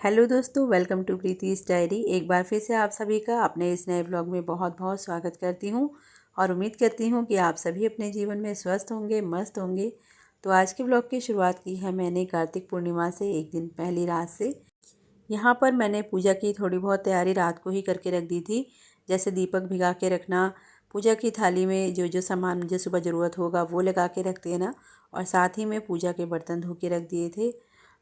Hello दोस्तों, welcome to प्रीति's diary. एक बार फिर से आप सभी का अपने इस नए ब्लॉग में बहुत बहुत स्वागत करती हूँ और उम्मीद करती हूँ कि आप सभी अपने जीवन में स्वस्थ होंगे, मस्त होंगे। तो आज के ब्लॉग की शुरुआत की है मैंने कार्तिक पूर्णिमा से एक दिन पहली रात से। यहाँ पर मैंने पूजा की थोड़ी बहुत तैयारी रात को ही करके रख दी थी, जैसे दीपक भिगा के रखना, पूजा की थाली में जो जो सामान मुझे सुबह ज़रूरत होगा वो लगा के रख देना और साथ ही में पूजा के बर्तन धो के रख दिए थे।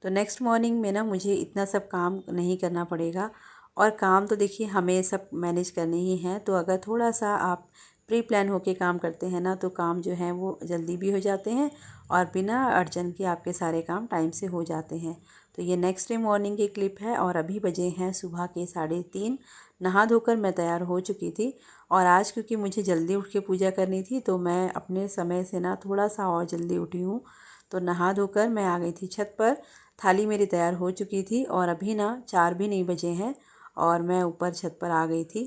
तो नेक्स्ट मॉर्निंग में ना मुझे इतना सब काम नहीं करना पड़ेगा। और काम तो देखिए हमें सब मैनेज करने ही हैं, तो अगर थोड़ा सा आप प्री प्लान होके काम करते हैं ना तो काम जो है वो जल्दी भी हो जाते हैं और बिना अड़चन के आपके सारे काम टाइम से हो जाते हैं। तो ये नेक्स्ट डे मॉर्निंग की क्लिप है और अभी बजे हैं सुबह के 3:30। नहा धोकर मैं तैयार हो चुकी थी और आज क्योंकि मुझे जल्दी उठ के पूजा करनी थी तो मैं अपने समय से ना थोड़ा सा और जल्दी उठी हूँ। तो नहा धोकर मैं आ गई थी छत पर। थाली मेरी तैयार हो चुकी थी और अभी ना 4 भी नहीं बजे हैं और मैं ऊपर छत पर आ गई थी।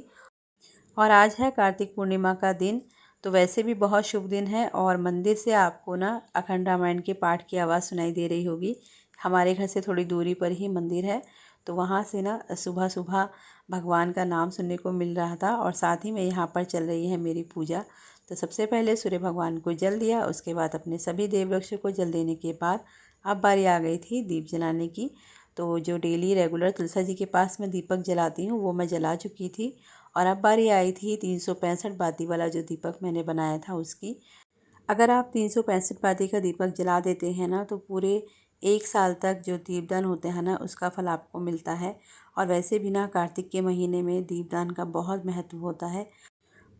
और आज है कार्तिक पूर्णिमा का दिन, तो वैसे भी बहुत शुभ दिन है और मंदिर से आपको ना अखंड रामायण के पाठ की आवाज़ सुनाई दे रही होगी। हमारे घर से थोड़ी दूरी पर ही मंदिर है, तो वहाँ से ना सुबह सुबह भगवान का नाम सुनने को मिल रहा था और साथ ही में यहाँ पर चल रही है मेरी पूजा। तो सबसे पहले सूर्य भगवान को जल दिया, उसके बाद अपने सभी देव वृक्षों को जल देने के बाद अब बारी आ गई थी दीप जलाने की। तो जो डेली रेगुलर तुलसा जी के पास मैं दीपक जलाती हूँ वो मैं जला चुकी थी और अब बारी आई थी 365 बाती वाला जो दीपक मैंने बनाया था उसकी। अगर आप 365 बाती का दीपक जला देते हैं ना तो पूरे 1 साल तक जो दीपदान होते हैं ना उसका फल आपको मिलता है। और वैसे भी ना कार्तिक के महीने में दीपदान का बहुत महत्व होता है।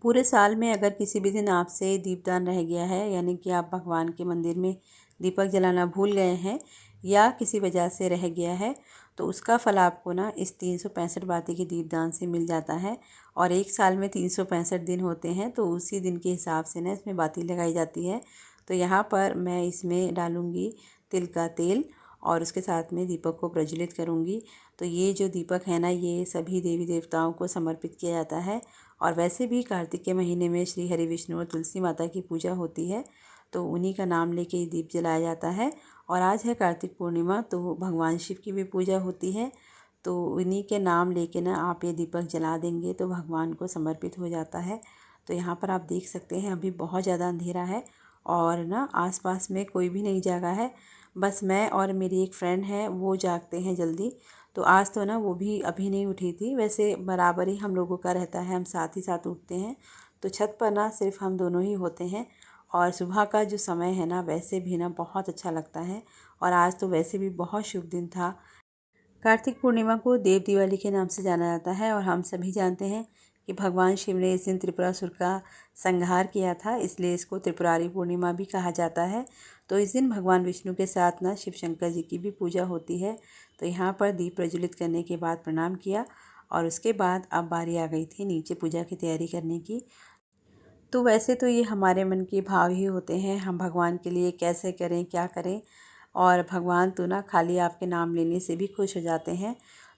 पूरे साल में अगर किसी भी दिन आपसे दीपदान रह गया है, यानी कि आप भगवान के मंदिर में दीपक जलाना भूल गए हैं या किसी वजह से रह गया है, तो उसका फल आपको ना इस 365 बाती के दीपदान से मिल जाता है। और 1 साल में 365 दिन होते हैं, तो उसी दिन के हिसाब से ना इसमें बाती लगाई जाती है। तो यहाँ पर मैं इसमें डालूँगी तिल का तेल और उसके साथ में दीपक को प्रज्वलित करूँगी। तो ये जो दीपक है ना ये सभी देवी देवताओं को समर्पित किया जाता है। और वैसे भी कार्तिक के महीने में श्री हरि विष्णु और तुलसी माता की पूजा होती है, तो उन्हीं का नाम लेके ये दीप जलाया जाता है। और आज है कार्तिक पूर्णिमा, तो भगवान शिव की भी पूजा होती है, तो उन्हीं के नाम लेके ना आप ये दीपक जला देंगे तो भगवान को समर्पित हो जाता है। तो यहाँ पर आप देख सकते हैं अभी बहुत ज़्यादा अंधेरा है और ना आसपास में कोई भी नहीं जागा है, बस मैं और मेरी एक फ्रेंड है वो जागते हैं जल्दी। तो आज तो ना वो भी अभी नहीं उठी थी, वैसे बराबर ही हम लोगों का रहता है, हम साथ ही साथ उठते हैं। तो छत पर ना सिर्फ हम दोनों ही होते हैं और सुबह का जो समय है ना वैसे भी ना बहुत अच्छा लगता है। और आज तो वैसे भी बहुत शुभ दिन था। कार्तिक पूर्णिमा को देव दिवाली के नाम से जाना जाता है और हम सभी जानते हैं कि भगवान शिव ने इस दिन त्रिपुरासुर का संहार किया था, इसलिए इसको त्रिपुरारी पूर्णिमा भी कहा जाता है। तो इस दिन भगवान विष्णु के साथ ना शिव शंकर जी की भी पूजा होती है। तो यहाँ पर दीप प्रज्वलित करने के बाद प्रणाम किया और उसके बाद अब बारी आ गई थी नीचे पूजा की तैयारी करने की। तो वैसे तो ये हमारे मन के भाव ही होते हैं, हम भगवान के लिए कैसे करें, क्या करें। और भगवान तो ना खाली आपके नाम लेने से भी खुश हो जाते हैं।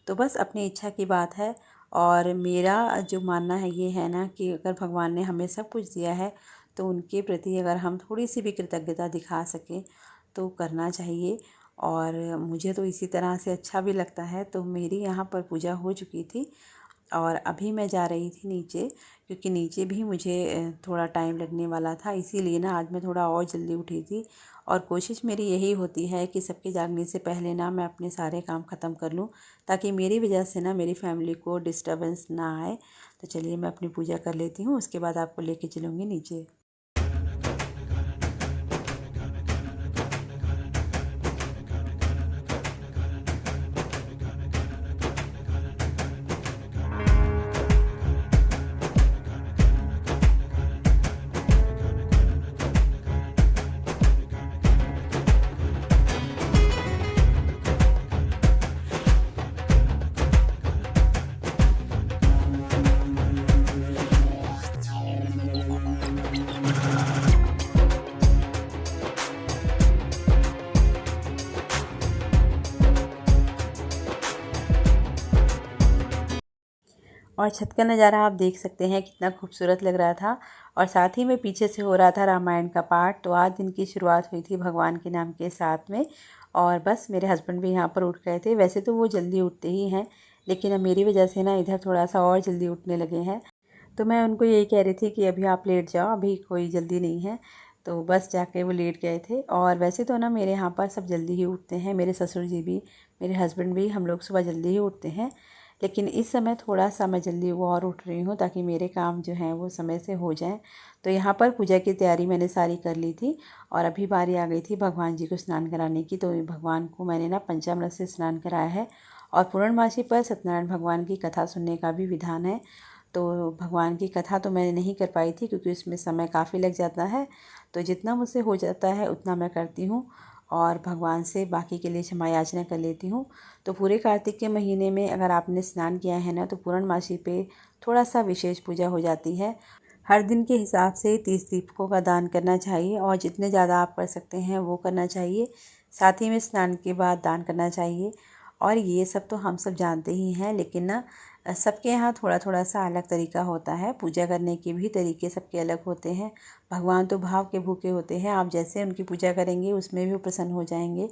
तो बस अपनी इच्छा की बात है। और मेरा जो मानना है ये है ना कि अगर भगवान ने हमें सब कुछ दिया है तो उनके प्रति अगर हम थोड़ी सी भी कृतज्ञता दिखा सकें तो करना चाहिए। और मुझे तो इसी तरह से अच्छा भी लगता है। तो मेरी यहाँ पर पूजा हो चुकी थी और अभी मैं जा रही थी नीचे, क्योंकि नीचे भी मुझे थोड़ा टाइम लगने वाला था, इसीलिए ना आज मैं थोड़ा और जल्दी उठी थी। और कोशिश मेरी यही होती है कि सबके जागने से पहले ना मैं अपने सारे काम ख़त्म कर लूँ, ताकि मेरी वजह से ना मेरी फैमिली को डिस्टर्बेंस ना आए। तो चलिए मैं अपनी पूजा कर लेती हूँ, उसके बाद आपको लेके चलूँगी नीचे। और छत का नज़ारा आप देख सकते हैं कितना खूबसूरत लग रहा था। और साथ ही में पीछे से हो रहा था रामायण का पाठ। तो आज दिन की शुरुआत हुई थी भगवान के नाम के साथ में। और बस मेरे हस्बैंड भी यहाँ पर उठ गए थे। वैसे तो वो जल्दी उठते ही हैं, लेकिन अब मेरी वजह से ना इधर थोड़ा सा और जल्दी उठने लगे हैं। तो मैं उनको यही कह रही थी कि अभी आप लेट जाओ, अभी कोई जल्दी नहीं है। तो बस जाके वो लेट गए थे। और वैसे तो ना मेरे यहाँ पर सब जल्दी ही उठते हैं, मेरे ससुर जी भी, मेरे हस्बैंड भी, हम लोग सुबह जल्दी ही उठते हैं। लेकिन इस समय थोड़ा सा मैं जल्दी वो और उठ रही हूँ ताकि मेरे काम जो हैं वो समय से हो जाएं। तो यहाँ पर पूजा की तैयारी मैंने सारी कर ली थी और अभी बारी आ गई थी भगवान जी को स्नान कराने की। तो भगवान को मैंने ना पंचामृत से स्नान कराया है। और पूर्णमासी पर सत्यनारायण भगवान की कथा सुनने का भी विधान है। तो भगवान की कथा तो मैंने नहीं कर पाई थी क्योंकि उसमें समय काफ़ी लग जाता है। तो जितना मुझसे हो जाता है उतना मैं करती हूँ और भगवान से बाकी के लिए क्षमा याचना कर लेती हूँ। तो पूरे कार्तिक के महीने में अगर आपने स्नान किया है ना, तो पूर्णमासी पे थोड़ा सा विशेष पूजा हो जाती है। हर दिन के हिसाब से 30 दीपकों का दान करना चाहिए और जितने ज़्यादा आप कर सकते हैं वो करना चाहिए। साथ ही में स्नान के बाद दान करना चाहिए। और ये सब तो हम सब जानते ही हैं, लेकिन ना सबके यहाँ थोड़ा थोड़ा सा अलग तरीका होता है। पूजा करने के भी तरीके सबके अलग होते हैं। भगवान तो भाव के भूखे होते हैं, आप जैसे उनकी पूजा करेंगे उसमें भी वो प्रसन्न हो जाएंगे।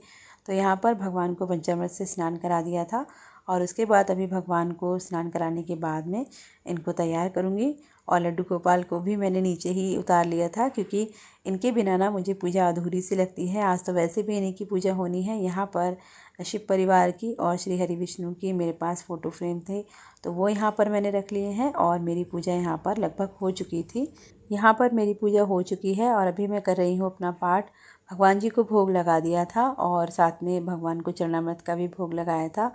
तो यहाँ पर भगवान को पंचामृत से स्नान करा दिया था और उसके बाद अभी भगवान को स्नान कराने के बाद में इनको तैयार करूँगी। और लड्डू गोपाल को भी मैंने नीचे ही उतार लिया था क्योंकि इनके बिना ना मुझे पूजा अधूरी सी लगती है। आज तो वैसे भी इन्हीं की पूजा होनी है। यहाँ पर शिव परिवार की और श्री हरि विष्णु की मेरे पास फ़ोटो फ्रेम थे, तो वो यहाँ पर मैंने रख लिए हैं और मेरी पूजा यहाँ पर लगभग हो चुकी थी। यहाँ पर मेरी पूजा हो चुकी है और अभी मैं कर रही हूँ अपना पाठ। भगवान जी को भोग लगा दिया था और साथ में भगवान को चरणामृत का भी भोग लगाया था।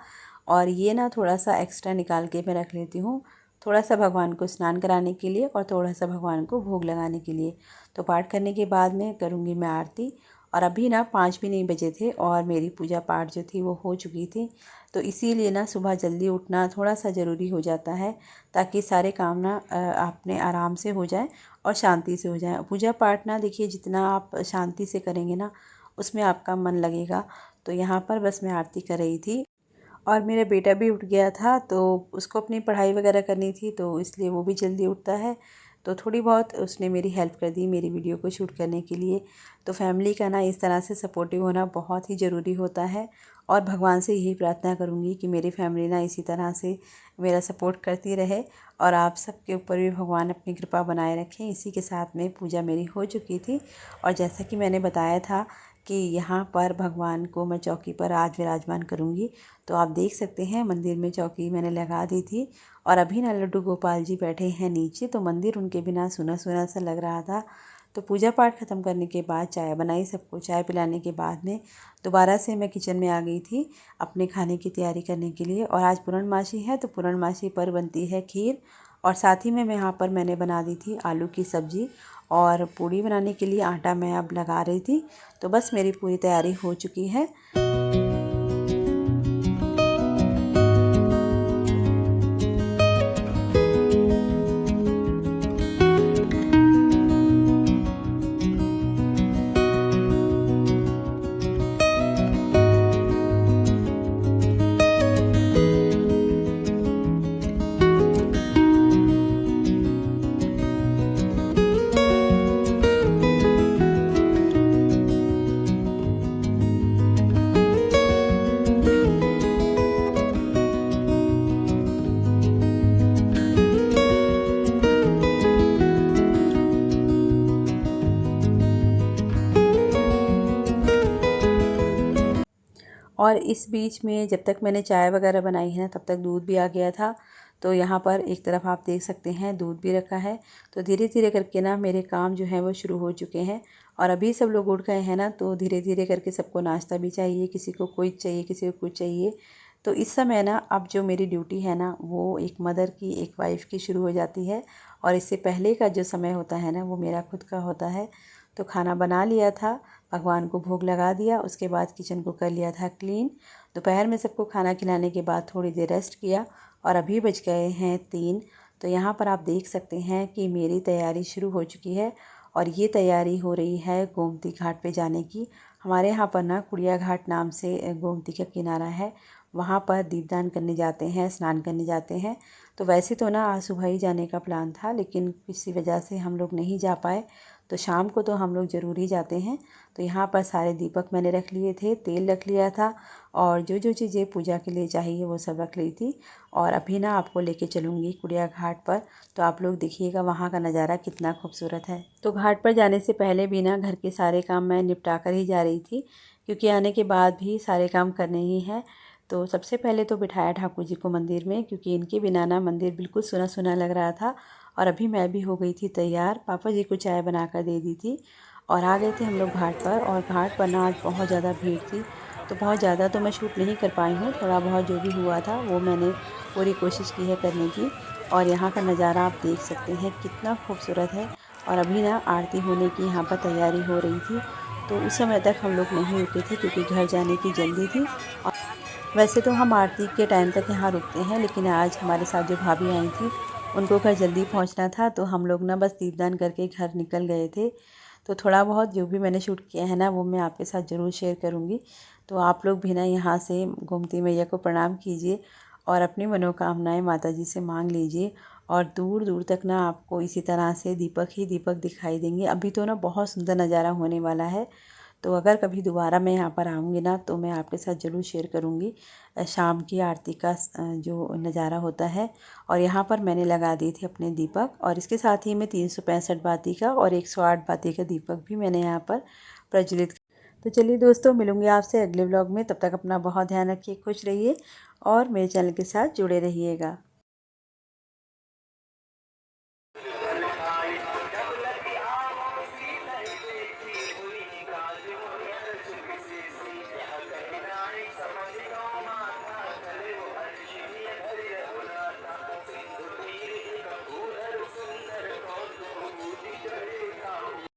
और ये ना थोड़ा सा एक्स्ट्रा निकाल के मैं रख लेती हूँ, थोड़ा सा भगवान को स्नान कराने के लिए और थोड़ा सा भगवान को भोग लगाने के लिए। तो पाठ करने के बाद में करूँगी मैं आरती। और अभी ना 5 भी नहीं बजे थे और मेरी पूजा पाठ जो थी वो हो चुकी थी। तो इसीलिए ना सुबह जल्दी उठना थोड़ा सा ज़रूरी हो जाता है ताकि सारे काम ना अपने आराम से हो जाए और शांति से हो जाए। पूजा पाठ ना देखिए जितना आप शांति से करेंगे ना उसमें आपका मन लगेगा। तो यहाँ पर बस मैं आरती कर रही थी और मेरा बेटा भी उठ गया था, तो उसको अपनी पढ़ाई वगैरह करनी थी, तो इसलिए वो भी जल्दी उठता है। तो थोड़ी बहुत उसने मेरी हेल्प कर दी मेरी वीडियो को शूट करने के लिए। तो फैमिली का ना इस तरह से सपोर्टिव होना बहुत ही ज़रूरी होता है। और भगवान से यही प्रार्थना करूँगी कि मेरी फैमिली ना इसी तरह से मेरा सपोर्ट करती रहे और आप सबके ऊपर भी भगवान अपनी कृपा बनाए रखें। इसी के साथ में पूजा मेरी हो चुकी थी और जैसा कि मैंने बताया था कि यहाँ पर भगवान को मैं चौकी पर आज विराजमान करूँगी। तो आप देख सकते हैं मंदिर में चौकी मैंने लगा दी थी और अभी ना लड्डू गोपाल जी बैठे हैं नीचे, तो मंदिर उनके बिना सूना सूना सा लग रहा था। तो पूजा पाठ ख़त्म करने के बाद चाय बनाई, सबको चाय पिलाने के बाद में दोबारा से मैं किचन में आ गई थी अपने खाने की तैयारी करने के लिए। और आज पूर्णमासी है तो पूर्णमासी पर बनती है खीर और साथ ही में यहाँ पर मैंने बना दी थी आलू की सब्ज़ी और पूड़ी बनाने के लिए आटा मैं अब लगा रही थी। तो बस मेरी पूरी तैयारी हो चुकी है। और इस बीच में जब तक मैंने चाय वगैरह बनाई है ना तब तक दूध भी आ गया था। तो यहाँ पर एक तरफ आप देख सकते हैं दूध भी रखा है। तो धीरे धीरे करके ना मेरे काम जो है वो शुरू हो चुके हैं और अभी सब लोग उठ गए हैं ना, तो धीरे धीरे करके सबको नाश्ता भी चाहिए, किसी को कुछ चाहिए, किसी को कुछ चाहिए। तो इस समय ना अब जो मेरी ड्यूटी है ना वो एक मदर की, एक वाइफ़ की शुरू हो जाती है और इससे पहले का जो समय होता है ना वो मेरा खुद का होता है। तो खाना बना लिया था, भगवान को भोग लगा दिया, उसके बाद किचन को कर लिया था क्लीन। दोपहर में सबको खाना खिलाने के बाद थोड़ी देर रेस्ट किया और अभी बज गए हैं 3। तो यहाँ पर आप देख सकते हैं कि मेरी तैयारी शुरू हो चुकी है और ये तैयारी हो रही है गोमती घाट पे जाने की। हमारे यहाँ पर ना कुड़िया घाट नाम से गोमती का किनारा है, वहाँ पर दीपदान करने जाते हैं, स्नान करने जाते हैं। तो वैसे तो ना आज सुबह ही जाने का प्लान था, लेकिन किसी वजह से हम लोग नहीं जा पाए। तो शाम को तो हम लोग ज़रूर ही जाते हैं। तो यहाँ पर सारे दीपक मैंने रख लिए थे, तेल रख लिया था और जो जो चीज़ें पूजा के लिए चाहिए वो सब रख ली थी। और अभी ना आपको लेके चलूँगी कुड़िया घाट पर, तो आप लोग देखिएगा वहाँ का नज़ारा कितना खूबसूरत है। तो घाट पर जाने से पहले भी ना घर के सारे काम मैं निपटा कर ही जा रही थी, क्योंकि आने के बाद भी सारे काम करने ही हैं। तो सबसे पहले तो बिठाया ठाकुर जी को मंदिर में, क्योंकि इनके बिना ना मंदिर बिल्कुल सुना सुना लग रहा था। और अभी मैं भी हो गई थी तैयार, पापा जी को चाय बना कर दे दी थी और आ गए थे हम लोग घाट पर। और घाट पर ना आज बहुत ज़्यादा भीड़ थी, तो बहुत ज़्यादा तो मैं शूट नहीं कर पाई हूँ। थोड़ा बहुत जो भी हुआ था वो मैंने पूरी कोशिश की है करने की। और यहाँ का नज़ारा आप देख सकते हैं कितना खूबसूरत है। और अभी ना आरती होने की यहाँ पर तैयारी हो रही थी, तो उस समय तक हम लोग नहीं रुके थे क्योंकि घर जाने की जल्दी थी। वैसे तो हम आरती के टाइम तक यहाँ रुकते हैं, लेकिन आज हमारे साथ जो भाभी आई थी उनको घर जल्दी पहुँचना था, तो हम लोग ना बस दीपदान करके घर निकल गए थे। तो थोड़ा बहुत जो भी मैंने शूट किया है ना वो मैं आपके साथ ज़रूर शेयर करूँगी। तो आप लोग भी ना यहाँ से गोमती मैया को प्रणाम कीजिए और अपनी मनोकामनाएं माता जी से मांग लीजिए। और दूर दूर तक ना आपको इसी तरह से दीपक ही दीपक दिखाई देंगे। अभी तो ना बहुत सुंदर नज़ारा होने वाला है। तो अगर कभी दोबारा मैं यहाँ पर आऊँगी ना तो मैं आपके साथ ज़रूर शेयर करूँगी शाम की आरती का जो नज़ारा होता है। और यहाँ पर मैंने लगा दिए थे अपने दीपक, और इसके साथ ही मैं 365 बाती का और 108 बाती का दीपक भी मैंने यहाँ पर प्रज्वलित। तो चलिए दोस्तों, मिलूँगी आपसे अगले व्लॉग में। तब तक अपना बहुत ध्यान रखिए, खुश रहिए और मेरे चैनल के साथ जुड़े रहिएगा।